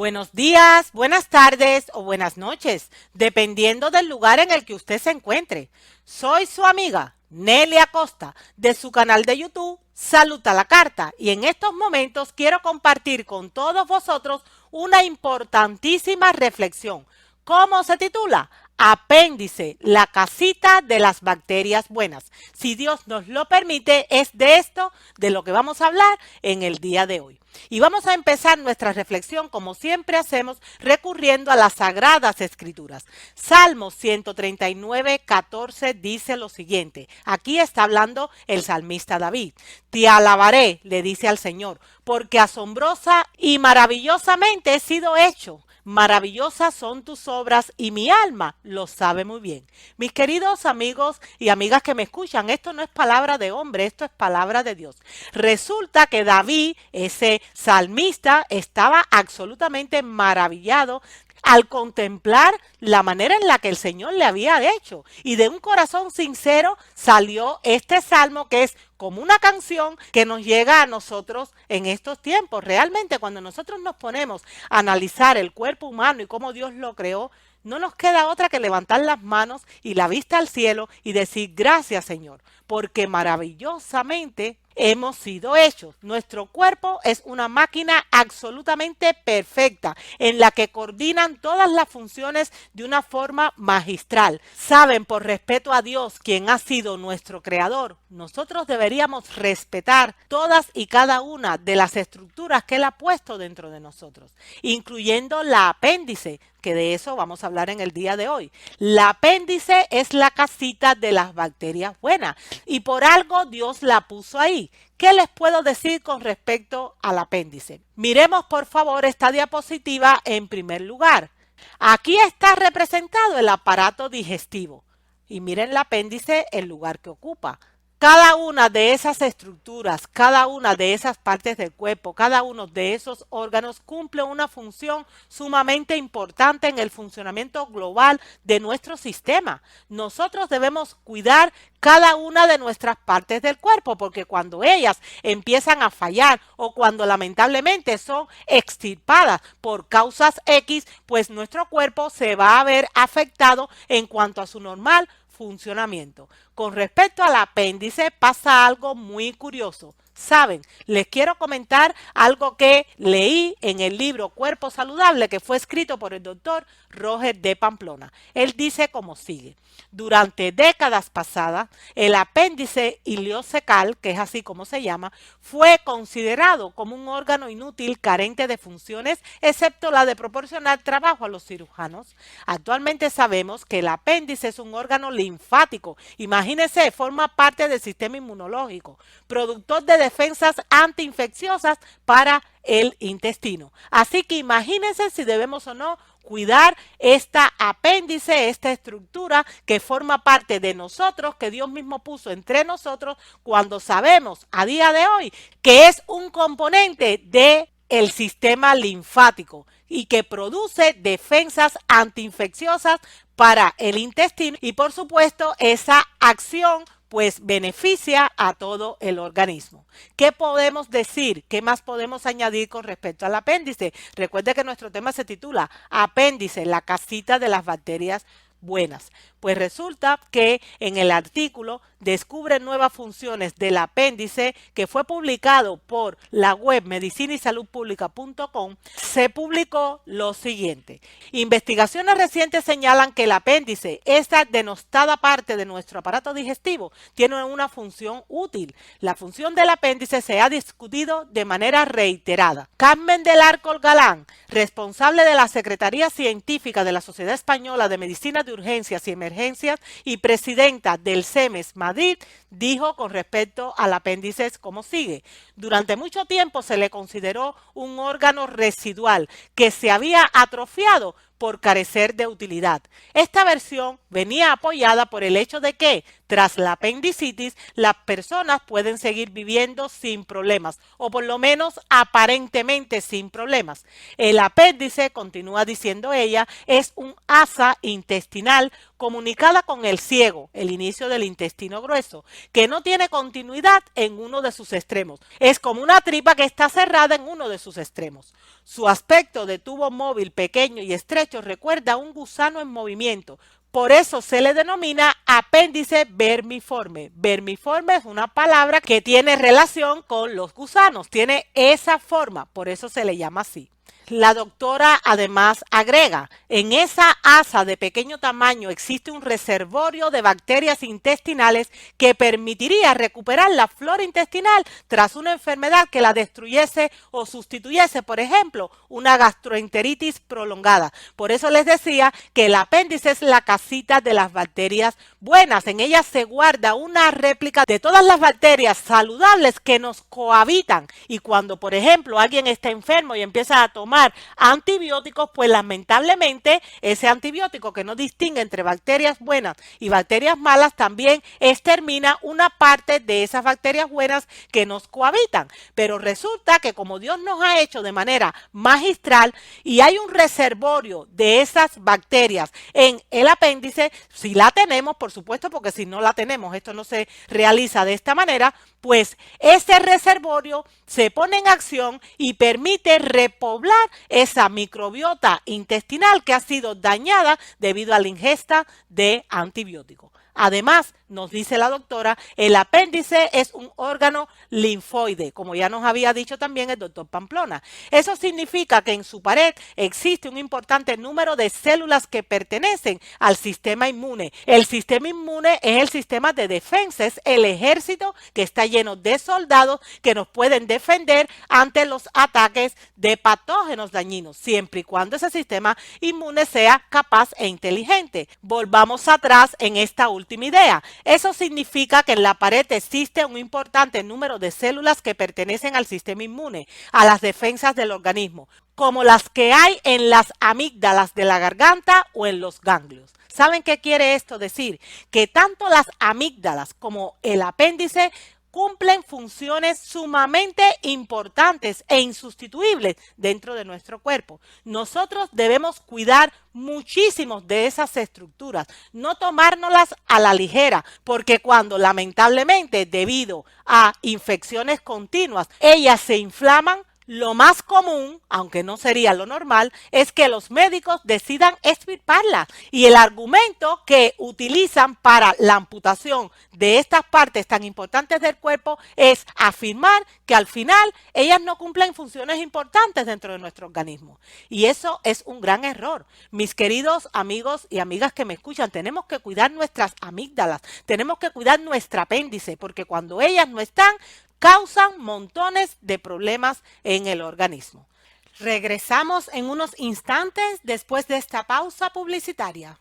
Buenos días, buenas tardes o buenas noches, dependiendo del lugar en el que usted se encuentre. Soy su amiga Nelly Acosta de su canal de YouTube Salud a la Carta y en estos momentos quiero compartir con todos vosotros una importantísima reflexión. ¿Cómo se titula? Apéndice, la casita de las bacterias buenas. Si Dios nos lo permite, es de esto de lo que vamos a hablar en el día de hoy. Y vamos a empezar nuestra reflexión, como siempre hacemos, recurriendo a las Sagradas Escrituras. Salmo 139, 14 dice lo siguiente. Aquí está hablando el salmista David. Te alabaré, le dice al Señor, porque asombrosa y maravillosamente he sido hecho. Maravillosas son tus obras y mi alma lo sabe muy bien. Mis queridos amigos y amigas que me escuchan, esto no es palabra de hombre, esto es palabra de Dios. Resulta que David, ese salmista, estaba absolutamente maravillado al contemplar la manera en la que el Señor le había hecho. Y de un corazón sincero salió este salmo que es como una canción que nos llega a nosotros en estos tiempos. Realmente cuando nosotros nos ponemos a analizar el cuerpo humano y cómo Dios lo creó, no nos queda otra que levantar las manos y la vista al cielo y decir gracias Señor, porque maravillosamente hemos sido hechos. Nuestro cuerpo es una máquina absolutamente perfecta en la que coordinan todas las funciones de una forma magistral. Saben, por respeto a Dios, quien ha sido nuestro creador, nosotros deberíamos respetar todas y cada una de las estructuras que Él ha puesto dentro de nosotros, incluyendo la apéndice, que de eso vamos a hablar en el día de hoy. La apéndice es la casita de las bacterias buenas y por algo Dios la puso ahí. ¿Qué les puedo decir con respecto al apéndice? Miremos por favor esta diapositiva en primer lugar. Aquí está representado el aparato digestivo y miren el apéndice, el lugar que ocupa. Cada una de esas estructuras, cada una de esas partes del cuerpo, cada uno de esos órganos cumple una función sumamente importante en el funcionamiento global de nuestro sistema. Nosotros debemos cuidar cada una de nuestras partes del cuerpo porque cuando ellas empiezan a fallar o cuando lamentablemente son extirpadas por causas X, pues nuestro cuerpo se va a ver afectado en cuanto a su normal funcionamiento. Con respecto al apéndice pasa algo muy curioso. Saben, les quiero comentar algo que leí en el libro Cuerpo Saludable que fue escrito por el doctor Roger de Pamplona. Él dice como sigue. Durante décadas pasadas, el apéndice ileocecal, que es así como se llama, fue considerado como un órgano inútil, carente de funciones, excepto la de proporcionar trabajo a los cirujanos. Actualmente sabemos que el apéndice es un órgano linfático. Imagínense, forma parte del sistema inmunológico, productor de defensas antiinfecciosas para el intestino. Así que imagínense si debemos o no cuidar esta apéndice, esta estructura que forma parte de nosotros, que Dios mismo puso entre nosotros, cuando sabemos a día de hoy que es un componente de el sistema linfático y que produce defensas antiinfecciosas para el intestino y por supuesto esa acción pues beneficia a todo el organismo. ¿Qué podemos decir? ¿Qué más podemos añadir con respecto al apéndice? Recuerde que nuestro tema se titula Apéndice, la casita de las bacterias buenas. Pues resulta que en el artículo descubre nuevas funciones del apéndice que fue publicado por la web medicinaysaludpublica.com. Se publicó lo siguiente. Investigaciones recientes señalan que el apéndice, esta denostada parte de nuestro aparato digestivo, tiene una función útil. La función del apéndice se ha discutido de manera reiterada. Carmen del Arco Galán, responsable de la Secretaría Científica de la Sociedad Española de Medicina de Urgencias y Emergencias y presidenta del CEMES Madrid, dijo con respecto al apéndice como sigue. Durante mucho tiempo se le consideró un órgano residual que se había atrofiado por carecer de utilidad. Esta versión venía apoyada por el hecho de que, tras la apendicitis, las personas pueden seguir viviendo sin problemas, o por lo menos aparentemente sin problemas. El apéndice, continúa diciendo ella, es un asa intestinal comunicada con el ciego, el inicio del intestino grueso, que no tiene continuidad en uno de sus extremos. Es como una tripa que está cerrada en uno de sus extremos. Su aspecto de tubo móvil pequeño y estrecho recuerda a un gusano en movimiento. Por eso se le denomina apéndice vermiforme. Vermiforme es una palabra que tiene relación con los gusanos, tiene esa forma, por eso se le llama así. La doctora además agrega, en esa asa de pequeño tamaño existe un reservorio de bacterias intestinales que permitiría recuperar la flora intestinal tras una enfermedad que la destruyese o sustituyese, por ejemplo, una gastroenteritis prolongada. Por eso les decía que el apéndice es la casita de las bacterias buenas. En ella se guarda una réplica de todas las bacterias saludables que nos cohabitan. Y cuando, por ejemplo, alguien está enfermo y empieza a tomar antibióticos, pues lamentablemente ese antibiótico que no distingue entre bacterias buenas y bacterias malas también extermina una parte de esas bacterias buenas que nos cohabitan. Pero resulta que como Dios nos ha hecho de manera magistral y hay un reservorio de esas bacterias en el apéndice, si la tenemos, por supuesto, porque si no la tenemos, esto no se realiza de esta manera, pues ese reservorio se pone en acción y permite repoblar esa microbiota intestinal que ha sido dañada debido a la ingesta de antibióticos. Además, nos dice la doctora, el apéndice es un órgano linfoide, como ya nos había dicho también el doctor Pamplona. Eso significa que en su pared existe un importante número de células que pertenecen al sistema inmune. El sistema inmune es el sistema de defensa, es el ejército que está lleno de soldados que nos pueden defender ante los ataques de patógenos dañinos, siempre y cuando ese sistema inmune sea capaz e inteligente. Volvamos atrás en esta última idea. Eso significa que en la pared existe un importante número de células que pertenecen al sistema inmune, a las defensas del organismo, como las que hay en las amígdalas de la garganta o en los ganglios. ¿Saben qué quiere esto decir? Que tanto las amígdalas como el apéndice cumplen funciones sumamente importantes e insustituibles dentro de nuestro cuerpo. Nosotros debemos cuidar muchísimo de esas estructuras, no tomárnoslas a la ligera, porque cuando lamentablemente debido a infecciones continuas, ellas se inflaman, lo más común, aunque no sería lo normal, es que los médicos decidan extirparlas. Y el argumento que utilizan para la amputación de estas partes tan importantes del cuerpo es afirmar que al final ellas no cumplen funciones importantes dentro de nuestro organismo. Y eso es un gran error. Mis queridos amigos y amigas que me escuchan, tenemos que cuidar nuestras amígdalas, tenemos que cuidar nuestro apéndice, porque cuando ellas no están, causan montones de problemas en el organismo. Regresamos en unos instantes después de esta pausa publicitaria.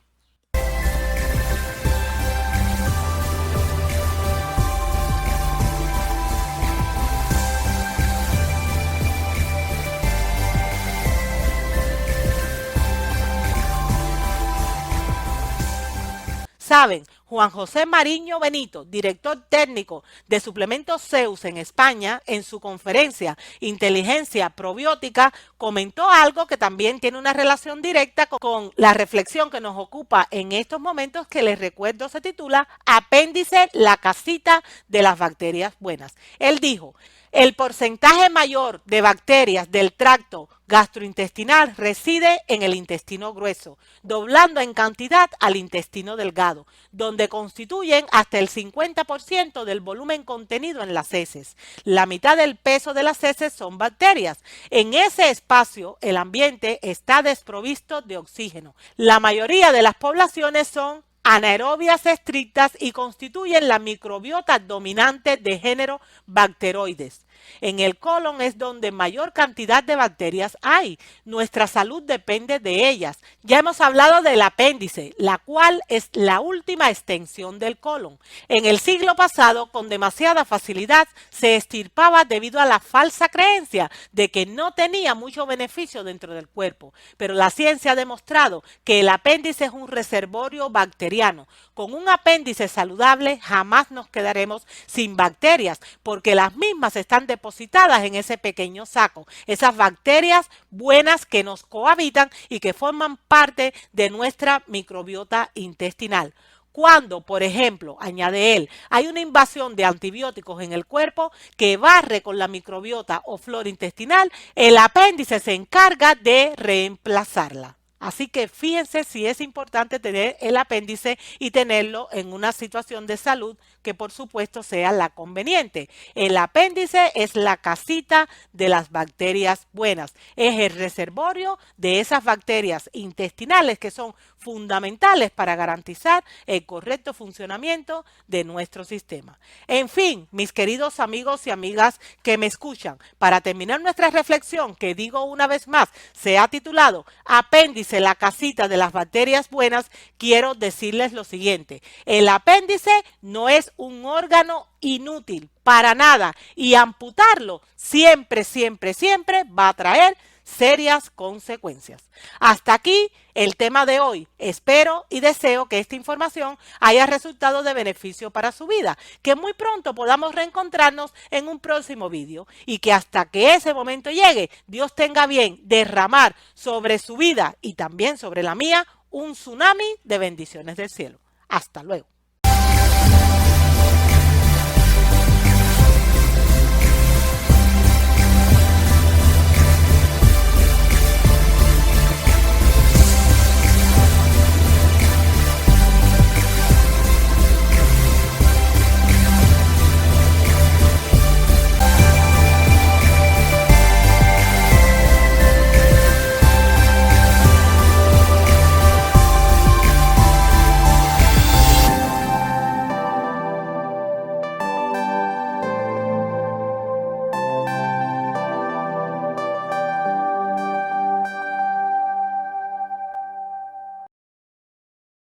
Saben, Juan José Mariño Benito, director técnico de Suplementos Zeus en España, en su conferencia Inteligencia Probiótica, comentó algo que también tiene una relación directa con la reflexión que nos ocupa en estos momentos, que les recuerdo se titula Apéndice, la casita de las bacterias buenas. Él dijo, el porcentaje mayor de bacterias del tracto gastrointestinal reside en el intestino grueso, doblando en cantidad al intestino delgado, donde constituyen hasta el 50% del volumen contenido en las heces. La mitad del peso de las heces son bacterias. En ese espacio, el ambiente está desprovisto de oxígeno. La mayoría de las poblaciones son anaerobias estrictas y constituyen la microbiota dominante de género Bacteroides. En el colon es donde mayor cantidad de bacterias hay. Nuestra salud depende de ellas. Ya hemos hablado del apéndice, la cual es la última extensión del colon. En el siglo pasado, con demasiada facilidad, se extirpaba debido a la falsa creencia de que no tenía mucho beneficio dentro del cuerpo. Pero la ciencia ha demostrado que el apéndice es un reservorio bacteriano. Con un apéndice saludable jamás nos quedaremos sin bacterias, porque las mismas están depositadas en ese pequeño saco. Esas bacterias buenas que nos cohabitan y que forman parte de nuestra microbiota intestinal. Cuando, por ejemplo, añade él, hay una invasión de antibióticos en el cuerpo que barre con la microbiota o flora intestinal, el apéndice se encarga de reemplazarla. Así que fíjense si es importante tener el apéndice y tenerlo en una situación de salud que por supuesto sea la conveniente. El apéndice es la casita de las bacterias buenas, es el reservorio de esas bacterias intestinales que son fundamentales para garantizar el correcto funcionamiento de nuestro sistema. En fin, mis queridos amigos y amigas que me escuchan, para terminar nuestra reflexión, que digo una vez más, se ha titulado Apéndice, la casita de las bacterias buenas, quiero decirles lo siguiente. El apéndice no es un órgano inútil para nada y amputarlo siempre, siempre, siempre va a traer serias consecuencias. Hasta aquí el tema de hoy. Espero y deseo que esta información haya resultado de beneficio para su vida, que muy pronto podamos reencontrarnos en un próximo vídeo y que hasta que ese momento llegue, Dios tenga bien derramar sobre su vida y también sobre la mía un tsunami de bendiciones del cielo. Hasta luego.